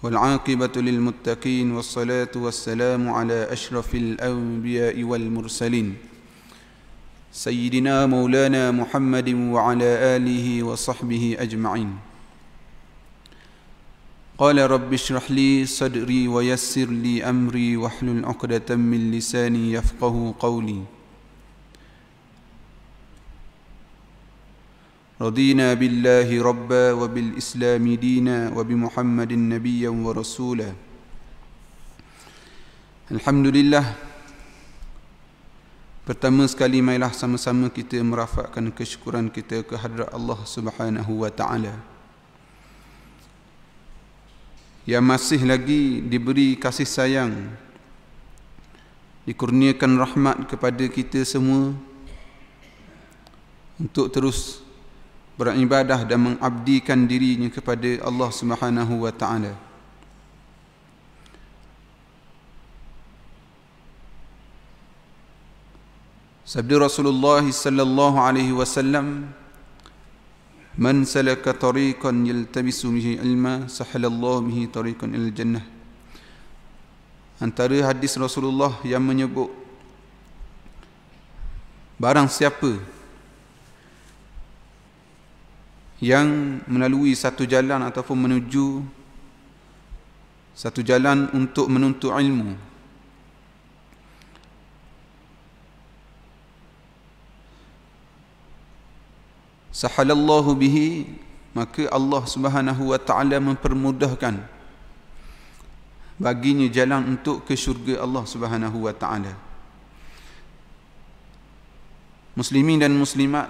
والعاقبة للمتقين والصلاة والسلام على أشرف الأنبياء والمرسلين سيدنا مولانا محمد وعلى آله وصحبه أجمعين. قال رب اشرح لي صدري ويسر لي أمري واحلل عقدة من لساني يفقه قولي. رضينا بالله ربا وبالإسلام دينا وبمحمد نبيا ورسولا. Alhamdulillah. Pertama sekali marilah sama-sama kita merafakkan kesyukuran kita ke hadrat Allah Subhanahu wa taala yang masih lagi diberi kasih sayang, dikurniakan rahmat kepada kita semua untuk terus beribadah dan mengabdikan dirinya kepada Allah Subhanahu wa taala. Sabda Rasulullah sallallahu alaihi wasallam, "Man salaka tariqan yaltabisu bihi ilma, sahalallahu bihi tariqan ilal jannah." Antara hadis Rasulullah yang menyebut barang siapa yang melalui satu jalan ataupun menuju satu jalan untuk menuntut ilmu, sahalallahu bihi, maka Allah Subhanahu wa taala mempermudahkan baginya jalan untuk ke syurga Allah Subhanahu wa taala. Muslimin dan muslimat,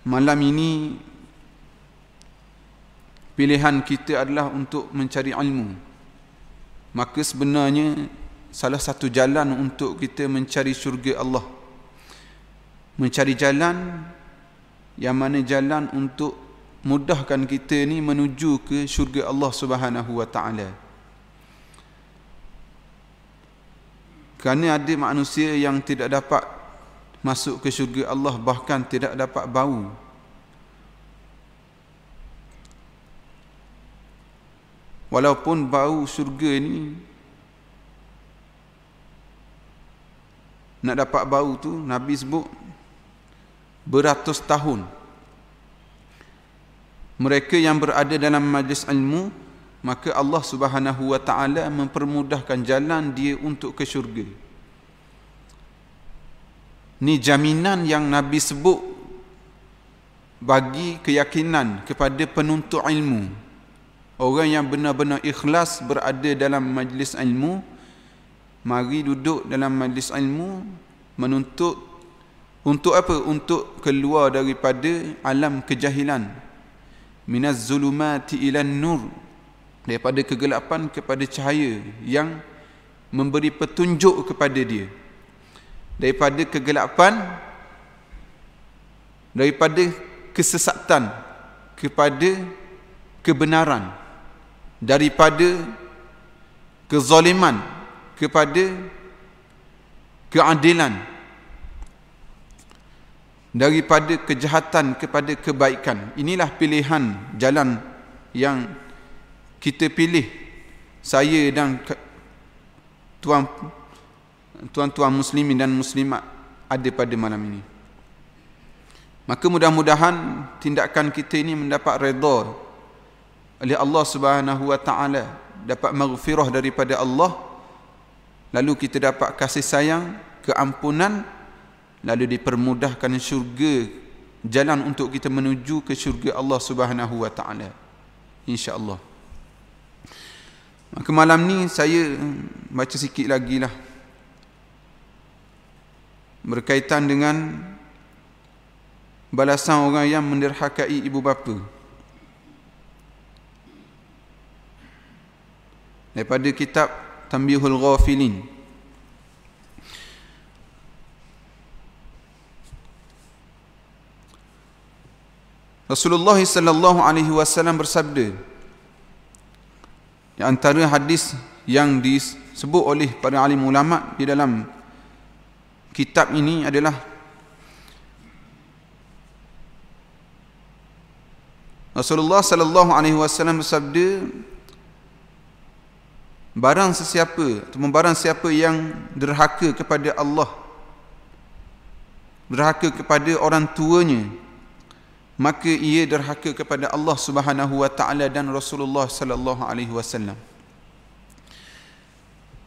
malam ini pilihan kita adalah untuk mencari ilmu. Maka sebenarnya salah satu jalan untuk kita mencari syurga Allah, mencari jalan yang mana jalan untuk mudahkan kita ni menuju ke syurga Allah Subhanahu wa taala. Kerana ada manusia yang tidak dapat masuk ke syurga Allah, bahkan tidak dapat bau. Walaupun bau syurga ni, nak dapat bau tu Nabi sebut beratus tahun. Mereka yang berada dalam majlis ilmu, maka Allah Subhanahu wa taala mempermudahkan jalan dia untuk ke syurga. Ni jaminan yang Nabi sebut bagi keyakinan kepada penuntut ilmu. Orang yang benar-benar ikhlas berada dalam majlis ilmu, mari duduk dalam majlis ilmu menuntut. Untuk apa? Untuk keluar daripada alam kejahilan. Minaz zulumati ilan nur, daripada kegelapan kepada cahaya yang memberi petunjuk kepada dia. Daripada kegelapan, daripada kesesatan kepada kebenaran, daripada kezaliman kepada keadilan, daripada kejahatan kepada kebaikan. Inilah pilihan jalan yang kita pilih, saya dan tuan-tuan muslimin dan muslimat ada pada malam ini. Maka mudah-mudahan tindakan kita ini mendapat redha oleh Allah Subhanahu wa taala, dapat maghfirah daripada Allah, lalu kita dapat kasih sayang, keampunan, lalu dipermudahkan syurga, jalan untuk kita menuju ke syurga Allah Subhanahu wa taala, insya-Allah. Maka malam ni saya baca sikit lagi lah berkaitan dengan balasan orang yang menderhakai ibu bapa. Daripada kitab Tanbihul Ghafilin. Rasulullah sallallahu alaihi wasallam bersabda, di antara hadis yang disebut oleh para alim ulama di dalam kitab ini adalah Rasulullah sallallahu alaihi wasallam bersabda, barang sesiapa ataupun barang siapa yang derhaka kepada Allah, derhaka kepada orang tuanya, maka ia derhaka kepada Allah Subhanahu wa taala dan Rasulullah sallallahu alaihi wasallam.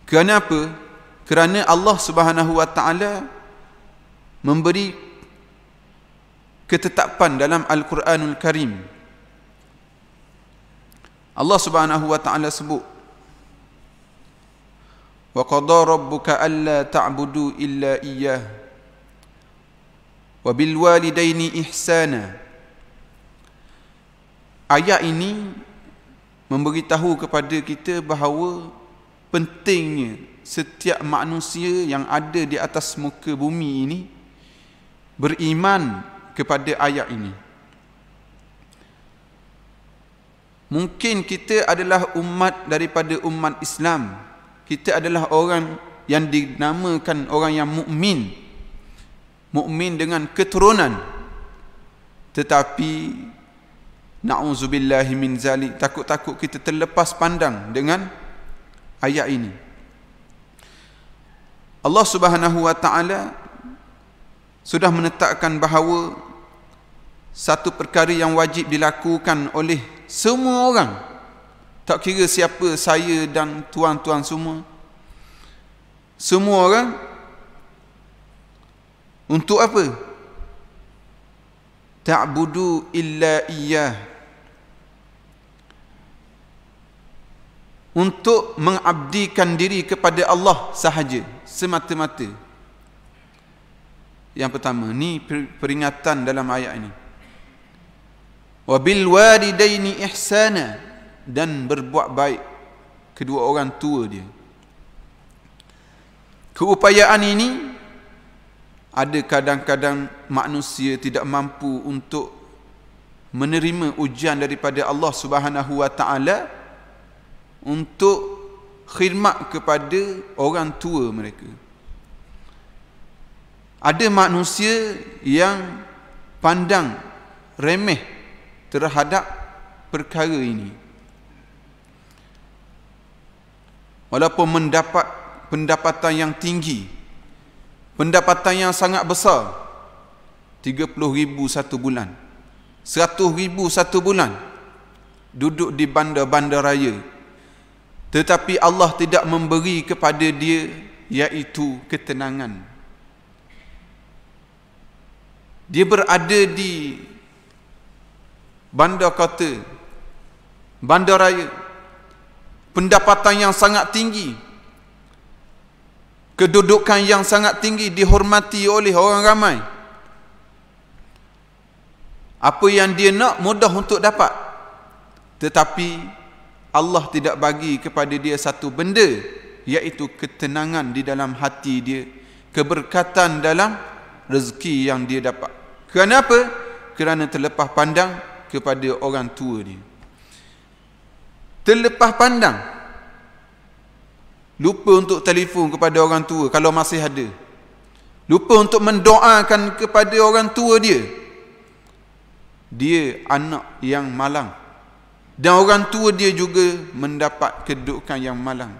Kerana apa? Kerana Allah Subhanahu wa taala memberi ketetapan dalam Al-Quranul Karim. Allah Subhanahu wa taala sebut, wa qada rabbuka alla ta'budu illa iyyah wa bil walidaini ihsana. Ayat ini memberitahu kepada kita bahawa pentingnya setiap manusia yang ada di atas muka bumi ini beriman kepada ayat ini. Mungkin kita adalah umat daripada umat Islam. Kita adalah orang yang dinamakan orang yang mukmin. Mukmin dengan keturunan. Tetapi na'udzubillahi min zalik, takut-takut kita terlepas pandang dengan ayat ini. Allah Subhanahu wa taala sudah menetapkan bahawa satu perkara yang wajib dilakukan oleh semua orang, tak kira siapa, saya dan tuan-tuan semua orang, untuk apa? Ta'budu illa iyyah, untuk mengabdikan diri kepada Allah sahaja, semata-mata. Yang pertama, ni peringatan dalam ayat ini. Wa bil walidaini ihsana, dan berbuat baik kedua orang tua dia. Keupayaan ini ada kadang-kadang manusia tidak mampu untuk menerima ujian daripada Allah Subhanahu wa taala untuk khidmat kepada orang tua mereka. Ada manusia yang pandang remeh terhadap perkara ini, walaupun mendapat pendapatan yang tinggi, pendapatan yang sangat besar, 30,000 satu bulan, 100,000 satu bulan, duduk di bandar-bandar raya, tetapi Allah tidak memberi kepada dia iaitu ketenangan. Dia berada di bandar kota, bandar raya, pendapatan yang sangat tinggi, kedudukan yang sangat tinggi, dihormati oleh orang ramai. Apa yang dia nak mudah untuk dapat, tetapi Allah tidak bagi kepada dia satu benda, iaitu ketenangan di dalam hati dia, keberkatan dalam rezeki yang dia dapat. Kerana apa? Kerana terlepas pandang kepada orang tua dia. Terlepas pandang, lupa untuk telefon kepada orang tua kalau masih ada, lupa untuk mendoakan kepada orang tua dia. Dia anak yang malang, dan orang tua dia juga mendapat kedudukan yang malang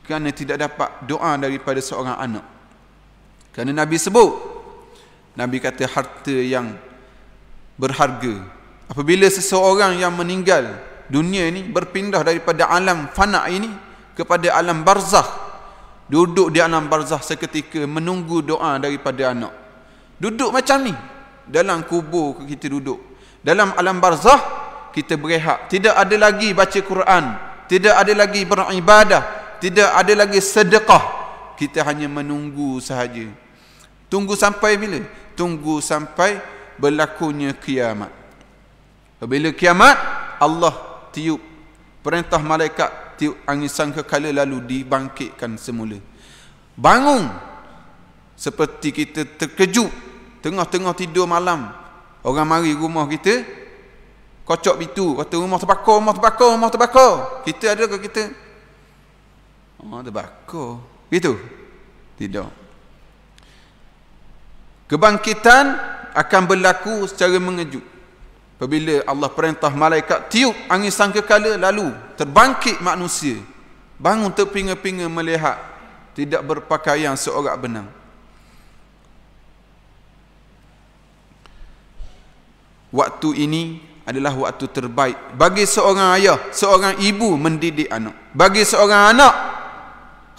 kerana tidak dapat doa daripada seorang anak. Kerana Nabi sebut, Nabi kata harta yang berharga, apabila seseorang yang meninggal dunia ini berpindah daripada alam fana ini kepada alam barzakh, duduk di alam barzakh seketika menunggu doa daripada anak. Duduk macam ni, dalam kubur kita duduk, dalam alam barzakh kita berehat, tidak ada lagi baca Quran, tidak ada lagi beribadah, tidak ada lagi sedekah, kita hanya menunggu sahaja. Tunggu sampai bila? Tunggu sampai berlakunya kiamat. Apabila kiamat, Allah tiup, perintah malaikat tiup angin sangkakala, lalu dibangkitkan semula. Bangun seperti kita terkejut tengah-tengah tidur malam, orang mari rumah kita, kocok pintu, kata rumah terbakar, rumah terbakar, rumah terbakar. Kita ada ke kita? Oh, terbakar. Gitu? Tidak. Kebangkitan akan berlaku secara mengejut. Apabila Allah perintah malaikat tiup angin sangkakala, lalu terbangkit manusia Bangun terpinga-pinga melihat tidak berpakaian seorang benang. Waktu ini adalah waktu terbaik bagi seorang ayah, seorang ibu mendidik anak. Bagi seorang anak,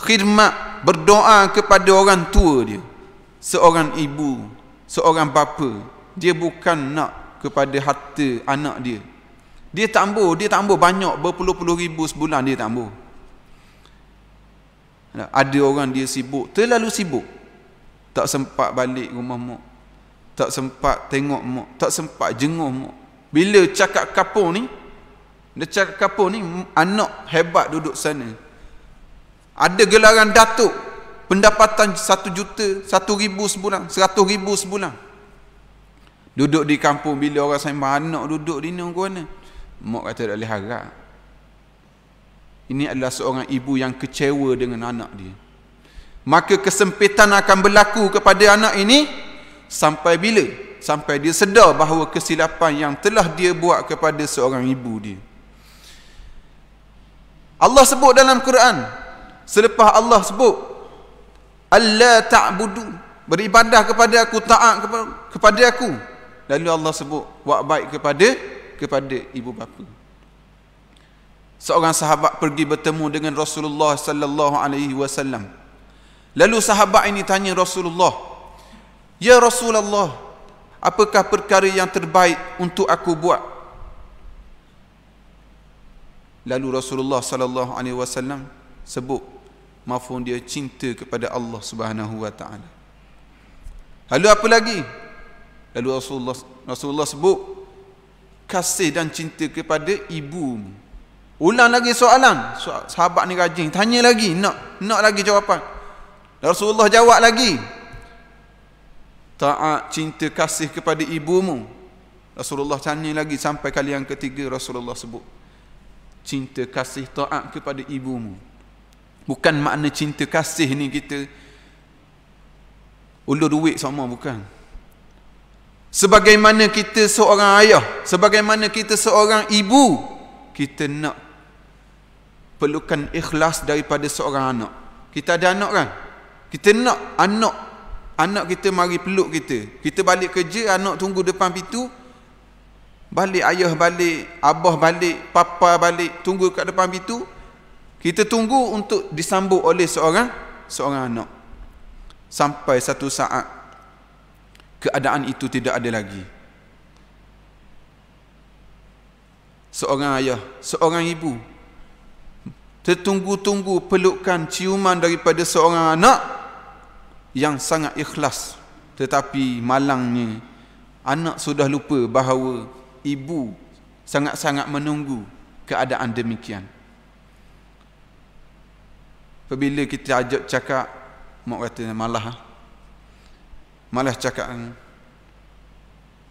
khidmat, berdoa kepada orang tua dia. Seorang ibu, seorang bapa, dia bukan nak kepada harta anak dia. Dia tak ambil banyak, berpuluh-puluh ribu sebulan dia tak ambil. Ada orang dia sibuk, terlalu sibuk, tak sempat balik rumah mak, tak sempat tengok mak, tak sempat jenguk mak. Bila cakap kapur ni, anak hebat duduk sana. Ada gelaran datuk, pendapatan 1 juta, 1 ribu sebulan, 100 ribu sebulan. Duduk di kampung, bila orang sembang, anak duduk di mana? Mak kata tak boleh harap. Ini adalah seorang ibu yang kecewa dengan anak dia. Maka kesempitan akan berlaku kepada anak ini sampai bila? Sampai dia sedar bahawa kesilapan yang telah dia buat kepada seorang ibu dia. Allah sebut dalam Quran, selepas Allah sebut alla ta'budu, beribadah kepada aku, taat kepada aku, lalu Allah sebut buat baik kepada ibu bapa. Seorang sahabat pergi bertemu dengan Rasulullah sallallahu alaihi wasallam. Lalu sahabat ini tanya Rasulullah, "Ya Rasulullah, apakah perkara yang terbaik untuk aku buat?" Lalu Rasulullah sallallahu alaihi wasallam sebut mafhum dia cinta kepada Allah Subhanahu wa taala. Lalu apa lagi? Lalu Rasulullah sebut kasih dan cinta kepada ibumu. Ulang lagi soalan. Sahabat ni rajin, tanya lagi, nak lagi jawapan. Rasulullah jawab lagi, taat, cinta, kasih kepada ibumu. Rasulullah tanya lagi sampai kali yang ketiga Rasulullah sebut cinta, kasih, taat kepada ibumu. Bukan makna cinta kasih ni kita ulur duit sama, bukan. Sebagaimana kita seorang ayah, sebagaimana kita seorang ibu, kita nak perlukan ikhlas daripada seorang anak. Kita ada anak kan? Kita nak anak kita mari peluk kita. Kita balik kerja, anak tunggu depan pintu. Balik ayah balik, abah balik, papa balik, tunggu kat depan pintu. Kita tunggu untuk disambut oleh seorang anak. Sampai satu saat keadaan itu tidak ada lagi. Seorang ayah, seorang ibu tertunggu-tunggu pelukan, ciuman daripada seorang anak yang sangat ikhlas. Tetapi malangnya anak sudah lupa bahawa ibu sangat-sangat menunggu keadaan demikian. Apabila kita ajak cakap, mak kata malah cakap.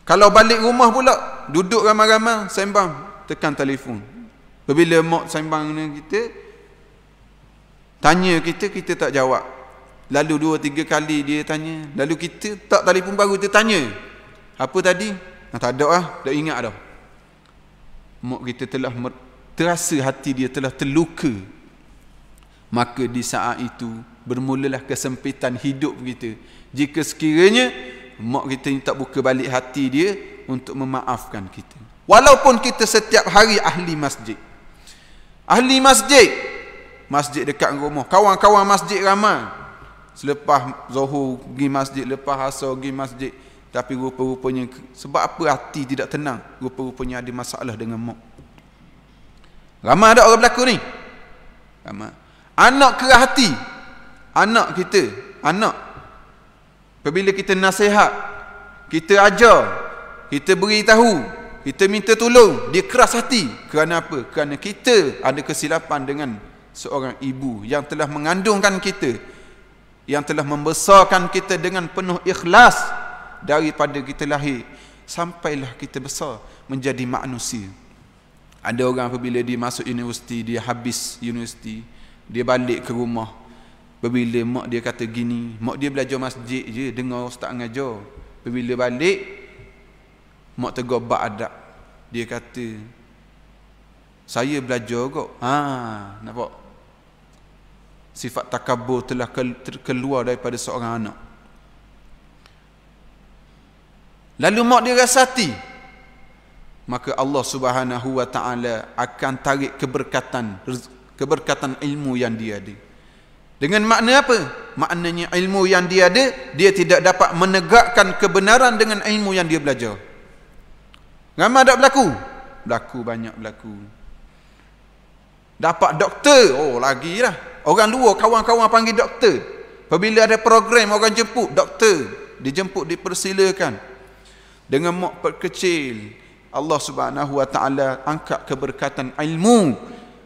Kalau balik rumah pula, duduk ramai-ramai sembang, tekan telefon. Apabila mak sembang dengan kita, tanya kita tak jawab. Lalu 2-3 kali dia tanya, lalu kita tak telefon baru, dia tanya, apa tadi? Tak ada lah, tak ingat dah. Mak kita telah terasa hati dia telah terluka. Maka di saat itu bermulalah kesempitan hidup kita. Jika sekiranya mak kita ni tak buka balik hati dia untuk memaafkan kita. Walaupun kita setiap hari ahli masjid. Ahli masjid. Masjid dekat rumah. Kawan-kawan masjid ramai. Selepas Zuhur pergi masjid, lepas Asar pergi masjid. Tapi rupa-rupanya, sebab apa hati tidak tenang? Rupa-rupanya ada masalah dengan mak. Ramai ada orang berlaku ni? Ramai. Anak keras hati. Anak kita. Anak. Apabila kita nasihat, kita ajar, kita beritahu, kita minta tolong, dia keras hati. Kerana apa? Kerana kita ada kesilapan dengan seorang ibu yang telah mengandungkan kita, yang telah membesarkan kita dengan penuh ikhlas daripada kita lahir sampailah kita besar menjadi manusia. Ada orang apabila dia masuk universiti, dia habis universiti, dia balik ke rumah. Apabila mak dia kata gini, mak dia belajar masjid je, dengar ustaz ngajar. Apabila balik, mak tegur bab adab. Dia kata, saya belajar kok. Nampak? Sifat takabur telah keluar daripada seorang anak. Lalu mak dia rasa hati, maka Allah Subhanahu wa taala akan tarik keberkatan ilmu yang dia ada. Dengan makna apa? Maknanya ilmu yang dia ada, dia tidak dapat menegakkan kebenaran dengan ilmu yang dia belajar. Ramai tak berlaku? Banyak berlaku. Dapat doktor, oh lagi lah. Orang luar, kawan-kawan panggil doktor. Apabila ada program, orang jemput doktor. Dijemput, dipersilakan. Dengan mak perkecil, Allah Subhanahu wa taala angkat keberkatan ilmu.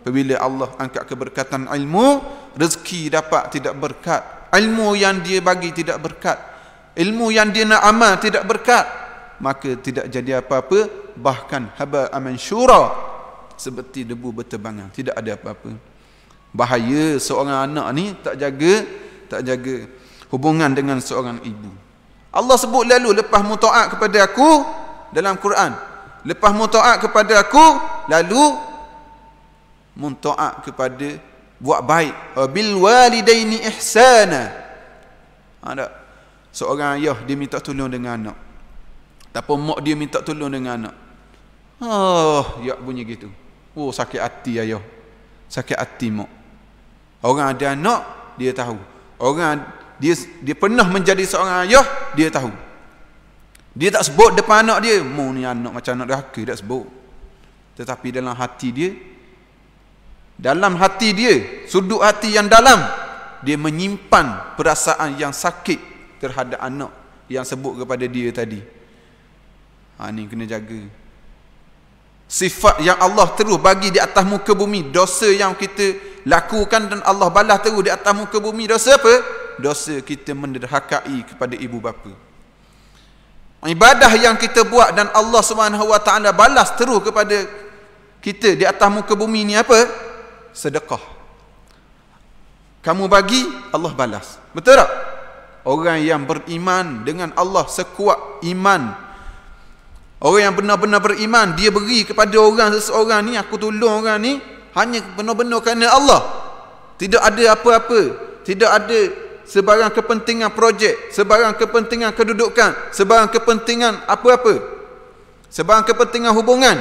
Apabila Allah angkat keberkatan ilmu, rezeki dapat tidak berkat. Ilmu yang dia bagi tidak berkat. Ilmu yang dia nak amal tidak berkat. Maka tidak jadi apa-apa. Bahkan haba amansyura, seperti debu berterbangan, tidak ada apa-apa. Bahaya seorang anak ni tak jaga hubungan dengan seorang ibu. Allah sebut lalu, lepas mu taat kepada aku dalam Quran, lepas mu taat kepada aku, lalu mu taat kepada buat baik, bil walidaini ihsana. Ada seorang ayah dia minta tolong dengan anak, ataupun mak dia minta tolong dengan anak. Ya bunyi gitu. Oh, sakit hati ayah, sakit hati mak. Orang ada anak, dia tahu. Orang dia pernah menjadi seorang ayah, dia tahu. Dia tak sebut depan anak dia, mu ni anak macam anak derhaka, tak sebut. Tetapi dalam hati dia, sudut hati yang dalam, dia menyimpan perasaan yang sakit terhadap anak yang sebut kepada dia tadi. Ni kena jaga. Sifat yang Allah terus bagi di atas muka bumi, dosa yang kita lakukan dan Allah balas terus di atas muka bumi, dosa apa? Dosa kita menderhakai kepada ibu bapa. Ibadah yang kita buat dan Allah Subhanahu wa taala balas terus kepada kita di atas muka bumi ni apa? Sedekah. Kamu bagi, Allah balas. Betul tak? Orang yang beriman dengan Allah sekuat iman, orang yang benar-benar beriman, dia beri kepada seseorang ni, aku tolong orang ni hanya benar-benar kerana Allah. Tidak ada apa-apa, tidak ada sebarang kepentingan projek, sebarang kepentingan kedudukan, sebarang kepentingan apa-apa, sebarang kepentingan hubungan.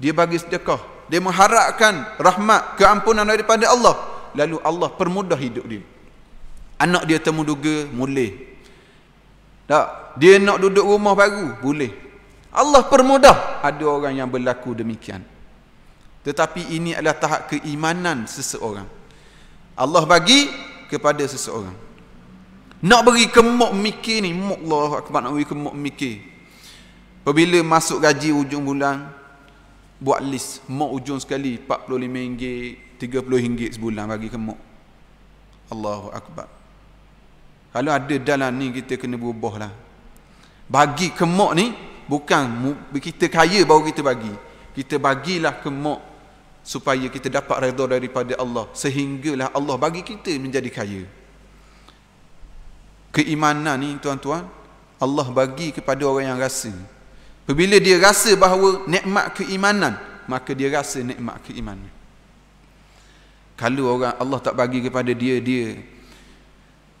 Dia bagi sedekah, dia mengharapkan rahmat, keampunan daripada Allah. Lalu Allah permudah hidup dia. Anak dia temuduga, boleh. Tak, dia nak duduk rumah baru, boleh. Allah permudah. Ada orang yang berlaku demikian. Tetapi ini adalah tahap keimanan seseorang. Allah bagi kepada seseorang. Nak beri kemuk mikir ni, Allah akbar, nak beri kemuk mikir. Apabila masuk gaji hujung bulan, buat list, mak ujung sekali RM45, RM30 sebulan bagi kemuk. Allahu akbar. Kalau ada dalam ni, kita kena berubah lah. Bagi kemuk ni bukan kita kaya baru kita bagi. Kita bagilah kemuk supaya kita dapat redha daripada Allah, sehinggalah Allah bagi kita menjadi kaya. Keimanan ni tuan-tuan, Allah bagi kepada orang yang rasa. Apabila dia rasa bahawa nikmat keimanan, maka dia rasa nikmat keimanan. Kalau orang Allah tak bagi kepada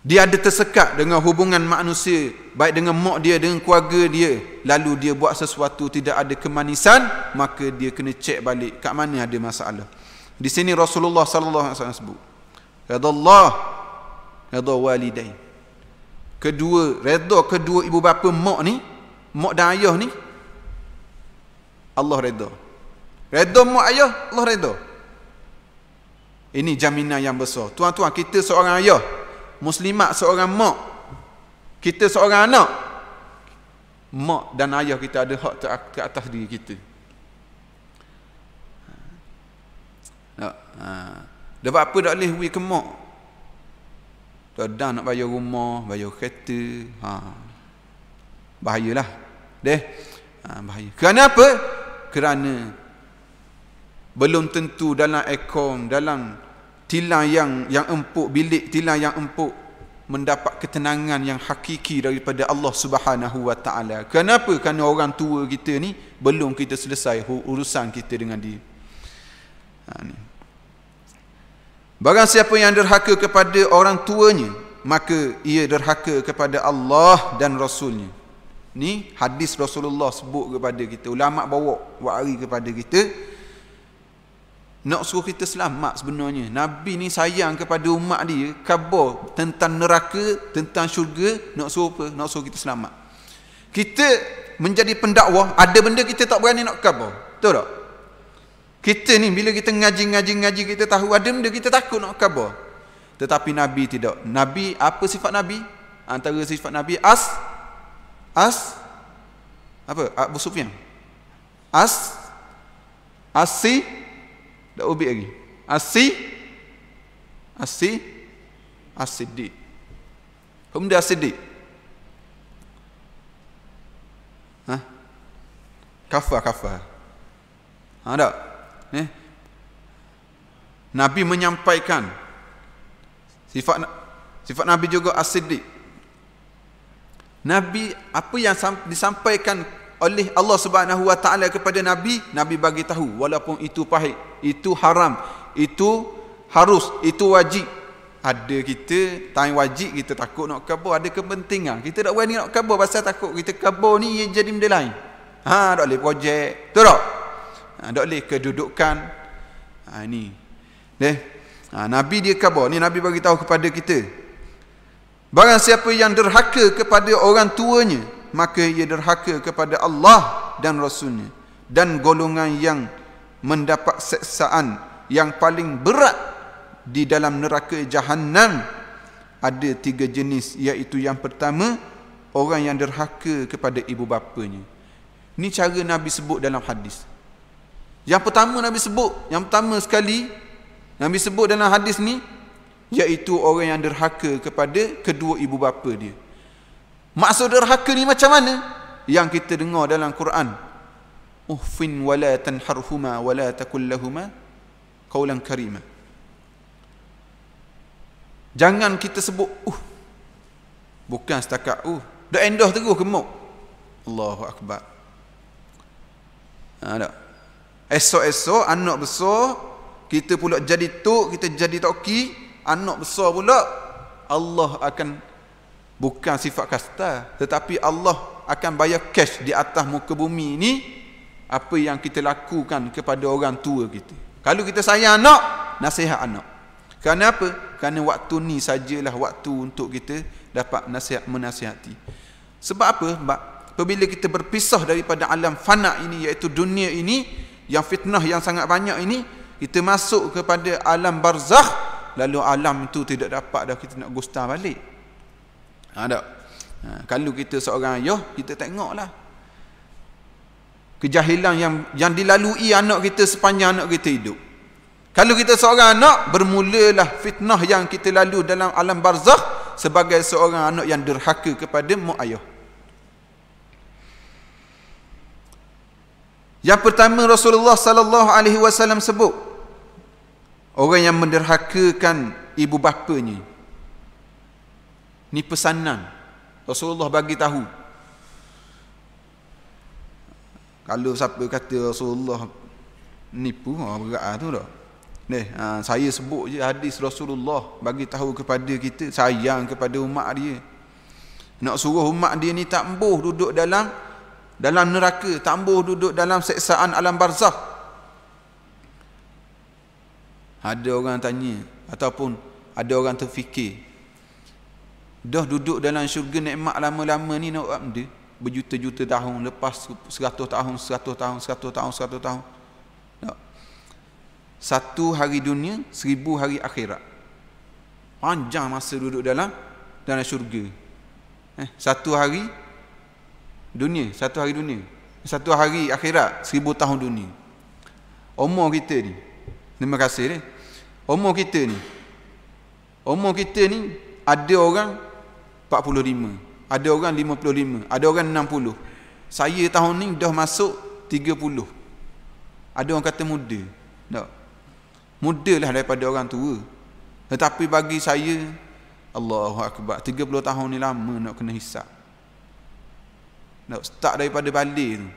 dia ada tersekat dengan hubungan manusia, baik dengan mak dia, dengan keluarga dia, lalu dia buat sesuatu tidak ada kemanisan, maka dia kena cek balik kat mana ada masalah. Di sini Rasulullah sallallahu alaihi wasallam sebut, redallah redha walidain. Redha kedua ibu bapa, mak ni, mak dan ayah ni, Allah redha. Redha mak ayah, Allah redha. Ini jaminan yang besar. Tuan-tuan, kita seorang ayah, muslimat seorang mak, kita seorang anak, mak dan ayah kita ada hak ke atas diri kita. Dapat apa tak boleh beri ke mak? Dah nak bayar rumah, bayar kereta, bahayalah. Bahaya. Kerana apa? Kerana belum tentu dalam akaun, dalam tilang yang empuk, bilik tilang yang empuk, mendapat ketenangan yang hakiki daripada Allah Subhanahu wa taala. Kenapa? Kerana orang tua kita ni belum kita selesai urusan kita dengan dia. Ni. Barang siapa yang derhaka kepada orang tuanya, maka ia derhaka kepada Allah dan Rasulnya. Ni hadis Rasulullah sebut kepada kita. Ulama bawa wari kepada kita, nak suruh kita selamat sebenarnya. Nabi ni sayang kepada umat dia, khabar tentang neraka, tentang syurga, nak suruh apa? Nak suruh kita selamat. Kita menjadi pendakwah, ada benda kita tak berani nak khabar. Betul tak? Kita ni bila kita ngaji kita tahu ada benda kita takut nak khabar. Tetapi Nabi tidak. Nabi, apa sifat Nabi? Antara sifat Nabi apa? Abu Sufyan. Asi dah ubik lagi. As-Siddiq. Benda As-Siddiq. Kafar. Tak? Nabi menyampaikan sifat Nabi juga As-Siddiq. Nabi, apa yang disampaikan oleh Allah Subhanahu wa taala kepada Nabi, Nabi bagi tahu walaupun itu pahit, itu haram, itu harus, itu wajib. Ada kita tak wajib, kita takut nak khabar, ada kepentingan. Kita tak berani nak khabar pasal takut kita khabar ni ia jadi benda lain. Tak boleh projek, betul tak? Tak boleh kedudukan. Ni. Nabi dia khabar. Ni Nabi bagi tahu kepada kita. Barang siapa yang derhaka kepada orang tuanya, maka ia derhaka kepada Allah dan Rasulnya. Dan golongan yang mendapat seksaan yang paling berat di dalam neraka Jahannam ada 3 jenis, iaitu yang pertama, orang yang derhaka kepada ibu bapanya. Ni cara Nabi sebut dalam hadis. Yang pertama Nabi sebut, yang pertama sekali Nabi sebut dalam hadis ni, iaitu orang yang derhaka kepada kedua ibu bapa dia. Maksud derhaka ni macam mana? Yang kita dengar dalam Quran. Uffin wala tanharhuma wala takul lahuma qawlan karima. Jangan kita sebut bukan setakat dah endah terus gemuk. Allahu akbar. Tak. Esok-esok anak besar, kita pula jadi tok, kita jadi toki, anak besar pula, Allah akan, bukan sifat kasta, tetapi Allah akan bayar cash di atas muka bumi ni apa yang kita lakukan kepada orang tua kita. Kalau kita sayang anak, nasihat anak. Kerana apa? Kerana waktu ni sajalah waktu untuk kita dapat menasihati. Sebab apa? Sebab apabila kita berpisah daripada alam fana ini, iaitu dunia ini yang fitnah yang sangat banyak ini, kita masuk kepada alam barzakh, lalu alam itu tidak dapat dah kita nak gustar balik. Kalau kita seorang ayah, kita tengoklah kejahilan yang dilalui anak kita sepanjang anak kita hidup. Kalau kita seorang anak, bermulalah fitnah yang kita lalu dalam alam barzakh sebagai seorang anak yang derhaka kepada mak ayah. Yang pertama Rasulullah sallallahu alaihi wasallam sebut, orang yang menderhakakan ibu bapanya. Ni pesanan Rasulullah bagi tahu. Kalau siapa kata Rasulullah nipu, berat tu dah. Saya sebut je hadis Rasulullah bagi tahu kepada kita, sayang kepada umat dia. Nak suruh umat dia ni tak embuh duduk dalam neraka, tak embuh duduk dalam seksaan alam barzakh. Ada orang tanya, ataupun ada orang terfikir, dah duduk dalam syurga nikmat lama-lama ni nak buat benda berjuta-juta tahun, lepas 100 tahun. Tak. 1 hari dunia, 1000 hari akhirat. Panjang masa duduk dalam syurga. 1 hari dunia, 1 hari dunia. 1 hari akhirat, 1000 tahun dunia. Umur kita ni, terima kasih ni. Umur kita ni ada orang 45, ada orang 55, ada orang 60. Saya tahun ni dah masuk 30. Ada orang kata muda. Tak. Mudalah daripada orang tua. Tetapi bagi saya, Allahu akbar, 30 tahun ni lama nak kena hisap. Nak start daripada balik tu.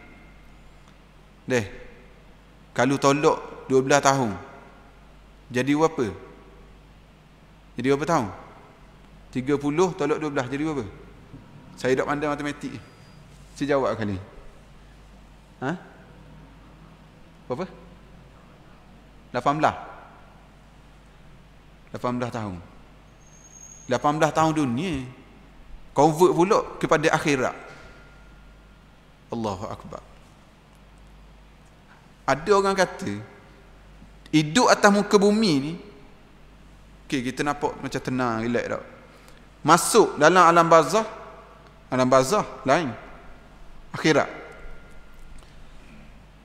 Kalau tolak 12 tahun, jadi berapa? Jadi berapa tahun? 30 tolak 12 jadi berapa? Saya tak pandai matematik. Saya jawab kali. Ha? Berapa? 18 tahun. 18 tahun dunia. Convert pula kepada akhirat. Allahu Akbar. Ada orang kata hidup atas muka bumi ni, okey, kita nampak macam tenang, relax tak? Masuk dalam alam barzah lain. Akhirat.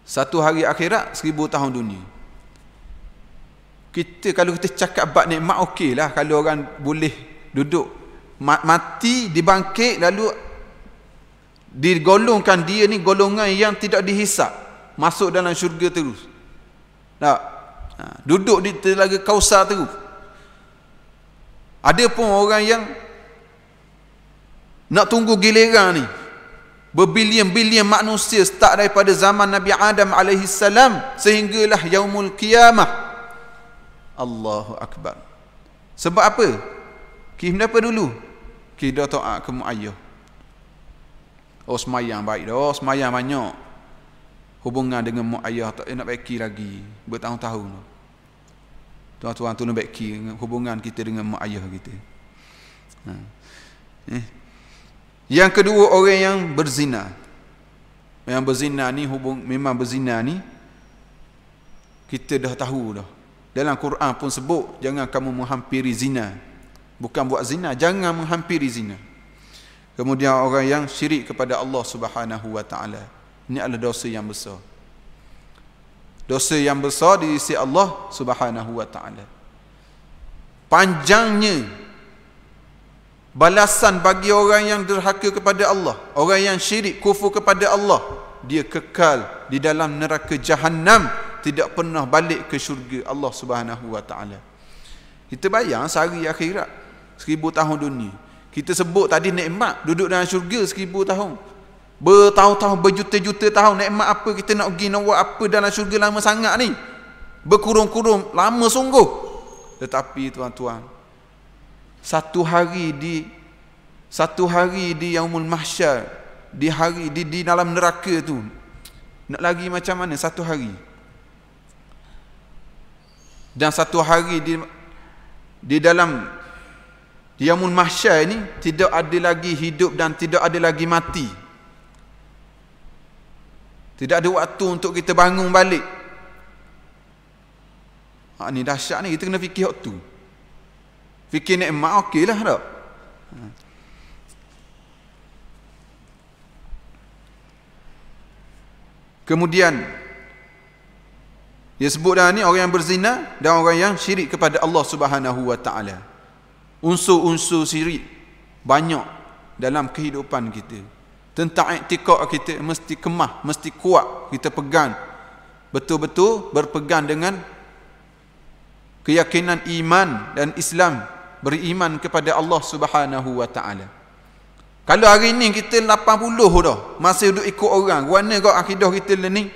Satu hari akhirat 1000 tahun dunia. Kita kalau kita cakap bab nikmat okeylah, kalau orang boleh duduk mati dibangkit lalu digolongkan dia ni golongan yang tidak dihisap, masuk dalam syurga terus. Tak? Duduk di telaga Kausar terus. Ada pun orang yang nak tunggu giliran ni. Berbilion-bilion manusia start daripada zaman Nabi Adam AS sehinggalah yaumul qiyamah. Allahu Akbar. Sebab apa? Kita apa dulu? Kita taat ke mak ayah. Oh, semayang baik dah, semayang banyak. Hubungan dengan mak ayah tak nak baiki lagi bertahun-tahun. Tuan-tuan tu nak baiki hubungan kita dengan mak ayah kita. Yang kedua, orang yang berzina. Yang berzina ni memang berzina ni kita dah tahu dah. Dalam Quran pun sebut jangan kamu menghampiri zina. Bukan buat zina, jangan menghampiri zina. Kemudian orang yang syirik kepada Allah Subhanahu wa taala. Ini adalah dosa yang besar. Dosa yang besar di sisi Allah Subhanahu wa taala. Panjangnya balasan bagi orang yang derhaka kepada Allah, orang yang syirik kufur kepada Allah, dia kekal di dalam neraka Jahannam, tidak pernah balik ke syurga Allah Subhanahu wa taala. Kita bayang sehari akhirat 1000 tahun dunia. Kita sebut tadi nikmat duduk dalam syurga 1000 tahun. Bertahun-tahun, berjuta-juta tahun, nikmat apa kita nak pergi nak buat apa dalam syurga lama sangat ni? Berkurung-kurung lama sungguh. Tetapi tuan-tuan, satu hari di yaumul mahsyar, di dalam neraka tu, nak lagi macam mana satu hari? Dan satu hari di dalam yaumul mahsyar ni tidak ada lagi hidup dan tidak ada lagi mati. Tidak ada waktu untuk kita bangun balik. Ni dahsyat ni, kita kena fikir waktu. Fikir nikmat okeylah tak? Kemudian dia sebut dah ni orang yang berzina dan orang yang syirik kepada Allah Subhanahu wa taala. Unsur-unsur syirik banyak dalam kehidupan kita. Tentang iktikad kita mesti kemah, mesti kuat kita pegang. Betul-betul berpegang dengan keyakinan iman dan Islam, beriman kepada Allah Subhanahu wa taala. Kalau hari ni kita 80 dah masih duduk ikut orang, warna kau akidah kita ni,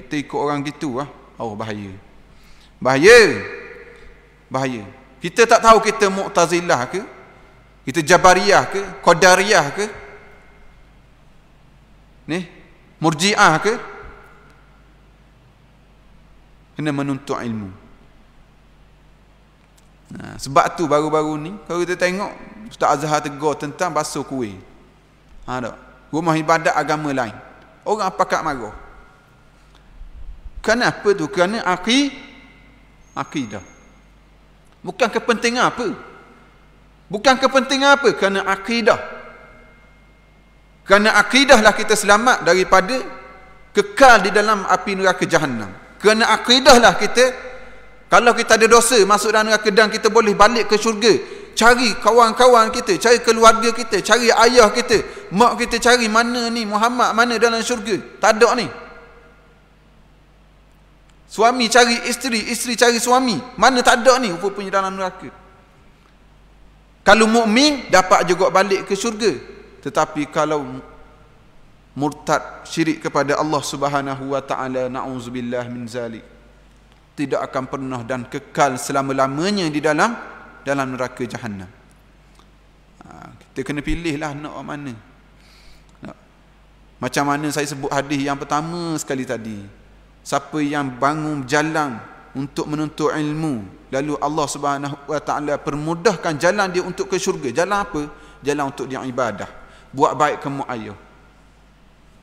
kita ikut orang gitu ah. Oh, bahaya. Bahaya. Kita tak tahu kita Mu'tazilah ke, kita Jabariyah ke, Qadariyah ke, Murji'ah ke. Kena menuntut ilmu. Sebab tu baru-baru ni kalau kita tengok Ustaz Azhar tegur tentang basuh kuih. Tak? Rumah ibadat agama lain. Orang pakat marah. Kenapa tu? Kerana akidah. Bukan kepentingan apa. Kerana akidah. Kerana akidahlah kita selamat daripada kekal di dalam api neraka Jahannam. Kerana akidahlah kita, kalau kita ada dosa masuk dalam neraka dan kita boleh balik ke syurga, cari kawan-kawan kita, cari keluarga kita, cari ayah kita, mak kita, cari mana ni Muhammad, mana dalam syurga. Tak ada ni. Suami cari isteri, isteri cari suami, mana tak ada ni rupanya dalam neraka. Kalau mukmin dapat juga balik ke syurga. Tetapi kalau murtad syirik kepada Allah Subhanahu wa taala, na'udzubillah min zalik, tidak akan pernah dan kekal selama-lamanya di dalam dalam neraka Jahannam. Kita kena pilihlah nak mana. Macam mana saya sebut hadis yang pertama sekali tadi. Siapa yang bangun jalan untuk menuntut ilmu, lalu Allah Subhanahu wa taala permudahkan jalan dia untuk ke syurga. Jalan apa? Jalan untuk dia ibadah, buat baik ke mak ayah.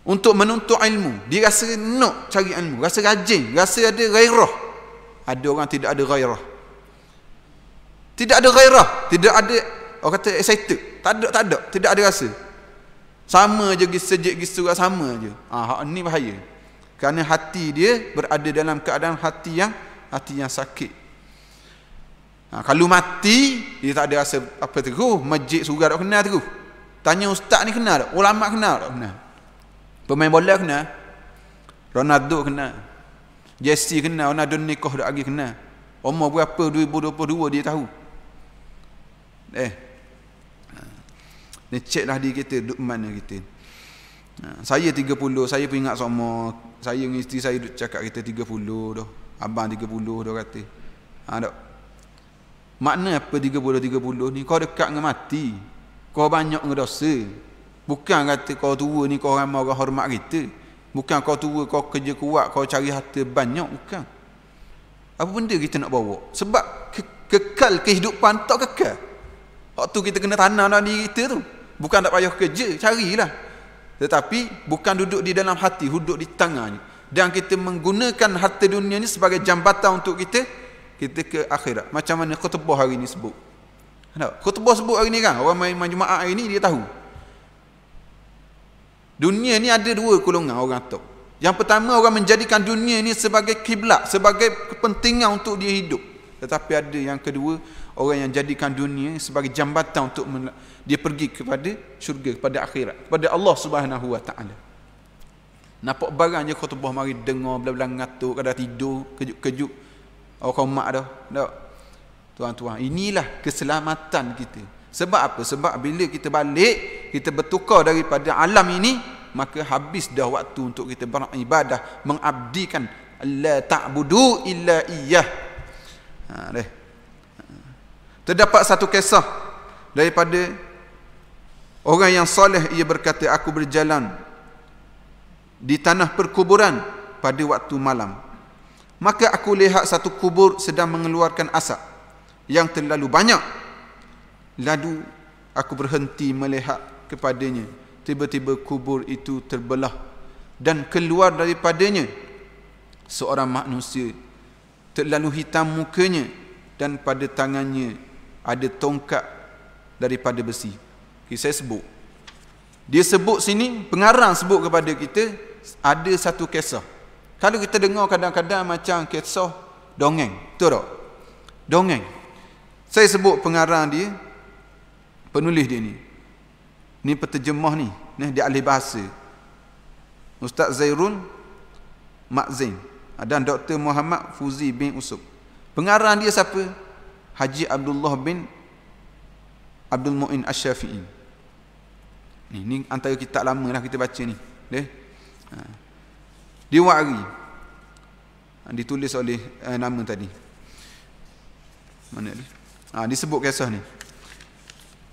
Untuk menuntut ilmu, dia rasa nak cari ilmu, rasa rajin, rasa ada gairah. Ada orang tidak ada gairah. Tidak ada gairah, tidak ada, orang kata excited. Tak ada, tidak ada rasa. Sama je sejak gitu sama je. Hak ni bahaya. Kerana hati dia berada dalam keadaan hati yang sakit. Kalau mati, dia tak ada rasa apa terus. Masjid surga tak kenal terus. Tanya ustaz ni kenal tak? Ulama kenal tak? Kenal. Pemain bola kenal. Ronaldo kenal. Jesse kenal. Ronaldo nikah dah lagi kenal. Umur berapa 2022 dia tahu. Dia cek lah diri kita duduk mana kita. Saya 30, saya pun ingat sama. Saya dengan isteri saya duduk cakap kita 30 dah. Abang 30 dah kata. Tak. Makna apa 30 ni? Kau dekat dengan mati. Kau banyak dengan dosa. Bukan kata kau tua ni kau ramai orang hormat kita. Bukan kau tua kau kerja kuat, kau cari harta banyak. Bukan. Apa benda kita nak bawa? Sebab kekal kehidupan tak kekal. Waktu kita kena tanam dalam diri kita tu. Bukan tak payah kerja, carilah. Tetapi bukan duduk di dalam hati, duduk di tangannya. Dan kita menggunakan harta dunia ni sebagai jambatan untuk kita ke akhirat. Macam mana khutbah hari ni sebut. Khutbah sebut hari ni kan, orang main Jumaat hari ni dia tahu. Dunia ni ada dua golongan orang tahu. Yang pertama, orang menjadikan dunia ni sebagai kiblat, sebagai kepentingan untuk dia hidup. Tetapi ada yang kedua, orang yang jadikan dunia sebagai jambatan untuk dia pergi kepada syurga, kepada akhirat, kepada Allah Subhanahu wa taala. Nampak barangnya khutbah mari dengar bla-bla ngatuk, kadang tidur, kejut-kejut. Orang mak dah. Tuan-tuan, inilah keselamatan kita. Sebab apa? Sebab bila kita balik, kita bertukar daripada alam ini, maka habis dah waktu untuk kita beribadah, mengabdikan la ta'budu illa iyyah. Terdapat satu kisah daripada orang yang soleh. Ia berkata, aku berjalan di tanah perkuburan pada waktu malam. Maka aku lihat satu kubur sedang mengeluarkan asap yang terlalu banyak. Lalu aku berhenti melihat kepadanya. Tiba-tiba kubur itu terbelah dan keluar daripadanya seorang manusia, terlalu hitam mukanya dan pada tangannya ada tongkat daripada besi. Saya sebut. Dia sebut sini, pengarang sebut kepada kita ada satu kisah. Kalau kita dengar kadang-kadang macam kisah dongeng, betul tak? Dongeng. Saya sebut pengarang dia, penulis dia ni. Ni penterjemah ni, dia ahli bahasa. Ustaz Zairul Makzain dan Dr. Muhammad Fuzi bin Usub. Pengarang dia siapa? Haji Abdullah bin Abdul Mu'in Asy-Syafi'i. Ni antara kitab lama lah kita baca ni. Diwari. Ditulis oleh nama tadi. Mana dia? Disebut kisah ni.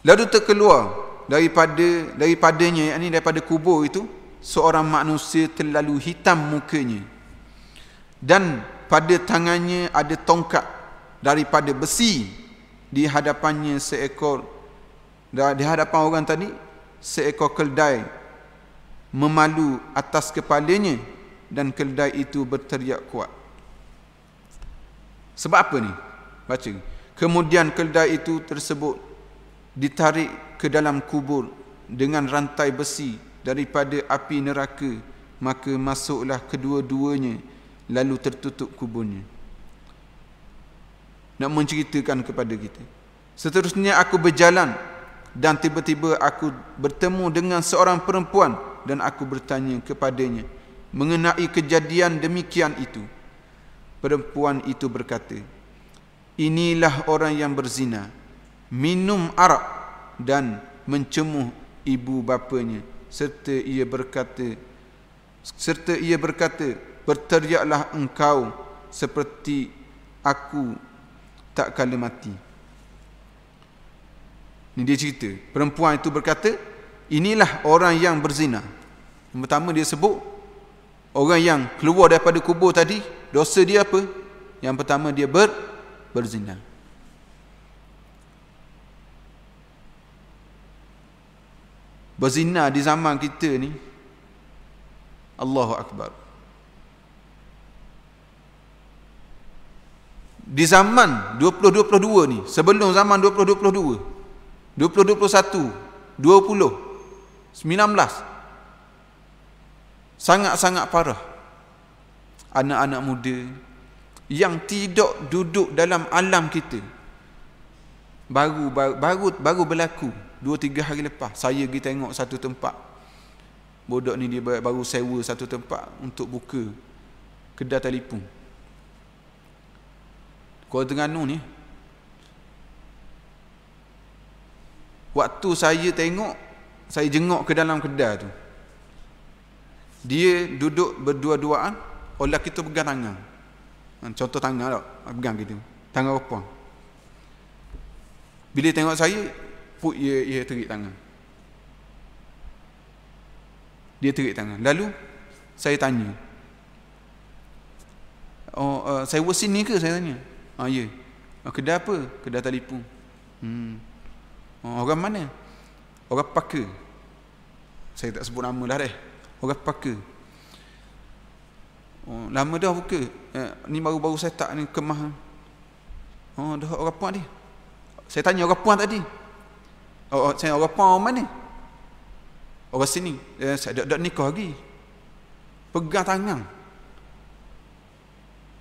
Lalu terkeluar daripadanya, yakni daripada kubur itu, seorang manusia terlalu hitam mukanya. Dan pada tangannya ada tongkat daripada besi. Di hadapannya di hadapan orang tadi, seekor keldai memalu atas kepalanya dan keldai itu berteriak kuat. Sebab apa ni? Baca. Kemudian keldai itu tersebut ditarik ke dalam kubur dengan rantai besi daripada api neraka, maka masuklah kedua-duanya, lalu tertutup kuburnya. Nak menceritakan kepada kita. Seterusnya aku berjalan dan tiba-tiba aku bertemu dengan seorang perempuan dan aku bertanya kepadanya mengenai kejadian demikian itu. Perempuan itu berkata, inilah orang yang berzina, minum arak dan mencemuh ibu bapanya, serta ia berkata, berteriaklah engkau seperti aku tak kala mati. Ni dia cerita. Perempuan itu berkata, inilah orang yang berzina. Yang pertama dia sebut, orang yang keluar daripada kubur tadi, dosa dia apa? Yang pertama dia berzina. Berzina di zaman kita ni, Allahu Akbar. Di zaman 2022 ni, sebelum zaman 2022, 2021, 20, 19, sangat-sangat parah. Anak-anak muda yang tidak duduk dalam alam kita, baru berlaku 2-3 hari lepas. Saya pergi tengok satu tempat, bodoh ni dia baru sewa satu tempat untuk buka kedai telefon Kuala Terengganu ni. Waktu saya tengok, saya jengok ke dalam kedai tu, dia duduk berdua-duaan, orang lelaki tu pegang tangan. Contoh tangan tak, pegang gitu, tangan perempuan. Bila tengok saya, ia terik tangan. Dia terik tangan. Lalu saya tanya, saya buat sini ke? Saya tanya. Ya. Kedai apa? Kedai telefon. Orang mana? Orang Paka. Saya tak sebut nama dah deh. Orang Paka. Lama dah buka. Ni baru-baru saya tak ni kemah. Dah orang puan dia. Saya tanya orang puan tadi. Saya orang puan orang mana? Orang sini. Saya dah nikah lagi. Pegang tangan.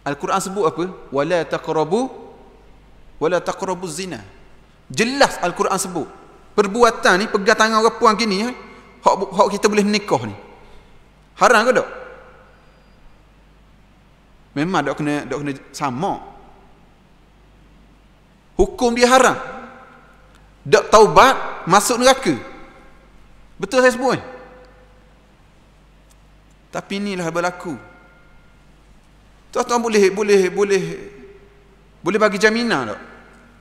Al-Quran sebut apa? Wala taqrabu zina. Jelas Al-Quran sebut. Perbuatan ni pegang tangan orang puan gini, hak kita boleh nikah ni. Haram ke tak? Memang tak kena sama. Hukum dia haram. Tak taubat, masuk neraka. Betul saya sebut kan? Tapi inilah berlaku. Tuan-tuan boleh bagi jaminan tak?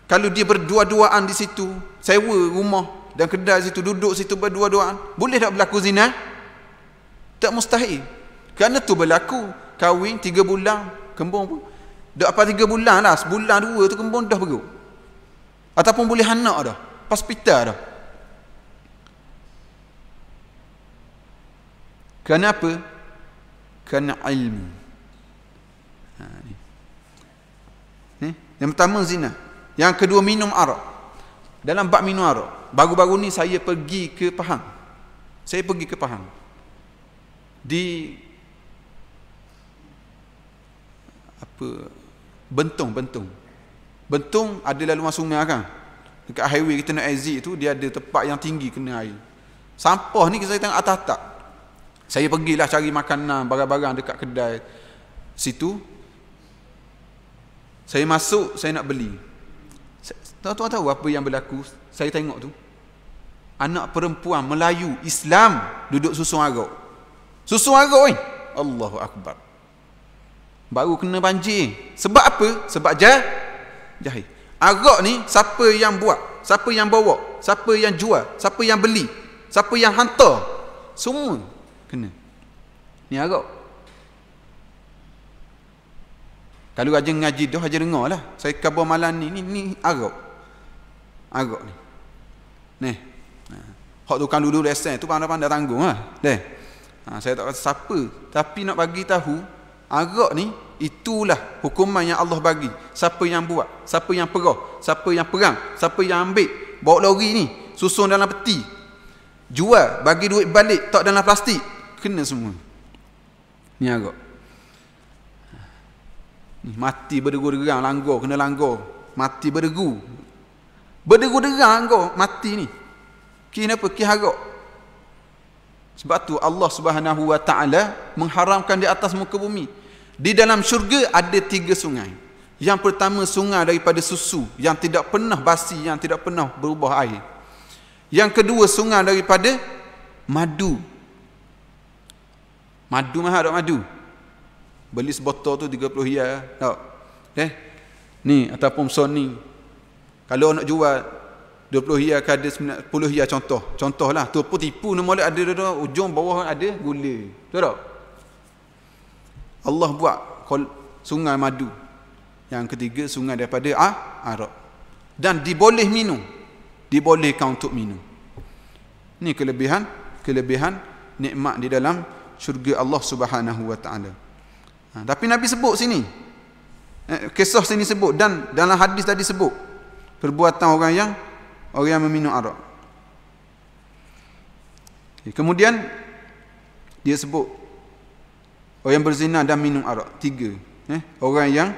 Kalau dia berdua-duaan di situ, sewa rumah dan kedai situ, duduk situ berdua-duaan, boleh tak berlaku zina? Tak mustahil. Kerana tu berlaku. Kahwin 3 bulan, kembung pun. Tak apa 3 bulan lah, sebulan 2 tu kembung dah beruk. Ataupun boleh anak dah, hospital dah. Kerana apa? Kerana ilmu. Yang pertama zina. Yang kedua minum arak. Dalam bab minum arak, baru-baru ni saya pergi ke Pahang. Di Bentong ada laluan sungai kan. Dekat highway kita nak exit tu, dia ada tempat yang tinggi kena air. Sampah ni saya tengok atas tak. Saya pergilah cari makanan, barang-barang dekat kedai situ. Saya masuk, saya nak beli. Tuan-tuan tahu apa yang berlaku? Saya tengok tu, anak perempuan Melayu Islam duduk susun arak. Susun arak ni. Allahu Akbar. Baru kena banjir. Sebab apa? Sebab jahil. Arak ni siapa yang buat? Siapa yang bawa? Siapa yang jual? Siapa yang beli? Siapa yang hantar? Semua kena. Ni arak. Kalau aja ngaji dah, aja dengar lah. Saya khabar malam ni arak. Arak ni. Ni. Hak tukang dulu lesen tu pandai-pandai tanggung lah. Saya tak kata siapa. Tapi nak bagi tahu, arak ni, itulah hukuman yang Allah bagi. Siapa yang buat, siapa yang perah, siapa yang perang, siapa yang ambil, bawa lori ni, susun dalam peti, jual, bagi duit balik, tak dalam plastik, kena semua. Ni arak. Mati berderu-derang langgar, kena langgar. Mati berderu. Berderu-derang langgar, mati ni. Kenapa? Harak. Sebab tu Allah Subhanahu wa taala mengharamkan di atas muka bumi. Di dalam syurga ada 3 sungai. Yang pertama sungai daripada susu yang tidak pernah basi, yang tidak pernah berubah air. Yang kedua sungai daripada madu. Madu mahal tak madu? Beli sebotol tu 30 riyal tak? Ni ataupun Sony. Kalau nak jual 20 hia ke ada 10 hia contohlah tu pun tipu ni molek ada ujung bawah ada gula, betul tak? Allah buat sungai madu, yang ketiga sungai daripada arak, dan dibolehkan untuk minum. Ni kelebihan nikmat di dalam syurga Allah Subhanahu wa taala. Tapi Nabi sebut sini, kisah sini sebut, dan dalam hadis tadi sebut perbuatan orang yang meminum arak. Kemudian dia sebut orang yang berzina dan minum arak, 3. Orang yang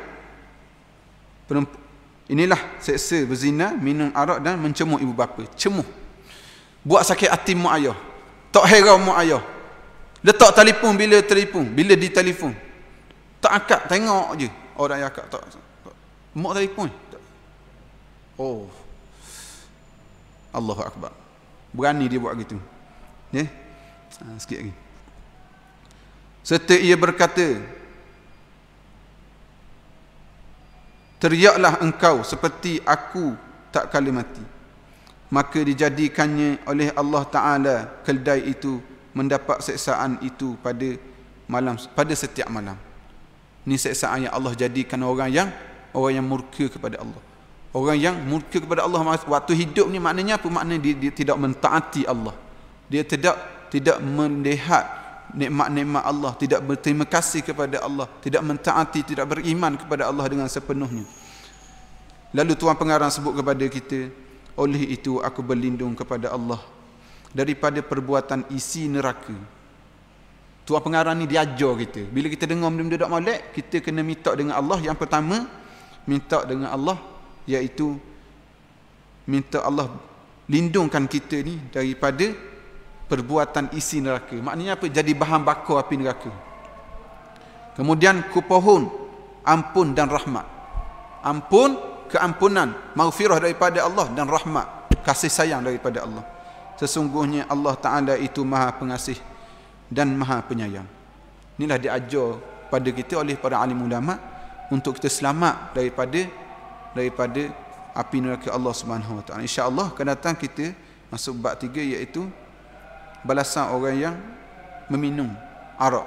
inilah seksa berzina, minum arak dan mencemuh ibu bapa. Cemuh, buat sakit hati mak ayah, tak herau mak ayah, letak telefon bila ditelefon tak angkat, tengok je orang yang angkat, tak mak telefon. Oh, Allahu Akbar, berani dia buat gitu. Sikit lagi. Serta ia berkata, teriaklah engkau seperti aku tak kala mati. Maka dijadikannya oleh Allah Ta'ala keldai itu mendapat seksaan itu pada setiap malam. Ini seksaan yang Allah jadikan orang yang murka kepada Allah. Orang yang murka kepada Allah waktu hidup ni maknanya apa? Maknanya dia tidak mentaati Allah. Dia tidak melihat nikmat-nikmat Allah, tidak berterima kasih kepada Allah, tidak mentaati, tidak beriman kepada Allah dengan sepenuhnya. Lalu Tuan Pengarang sebut kepada kita, oleh itu aku berlindung kepada Allah daripada perbuatan isi neraka. Tuan Pengarang ni diajar kita, bila kita dengar benda-benda tak molek, kita kena minta dengan Allah. Yang pertama, minta dengan Allah, iaitu minta Allah lindungkan kita ni daripada perbuatan isi neraka. Maknanya apa? Jadi bahan bakar api neraka. Kemudian kupohon ampun dan rahmat. Ampun, keampunan, maghfirah daripada Allah, dan rahmat, kasih sayang daripada Allah. Sesungguhnya Allah Ta'ala itu Maha Pengasih dan Maha Penyayang. Inilah diajar pada kita oleh para alim ulama untuk kita selamat daripada api neraka Allah Subhanahu Wa Ta'ala. InsyaAllah akan datang kita masuk bab 3, iaitu balasan orang yang meminum arak,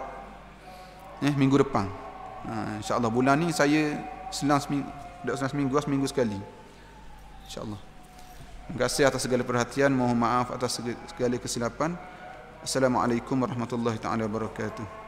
minggu depan. InsyaAllah bulan ni saya selang seminggu sekali, InsyaAllah. Terima kasih atas segala perhatian, mohon maaf atas segala kesilapan. Assalamualaikum warahmatullahi taala wabarakatuh.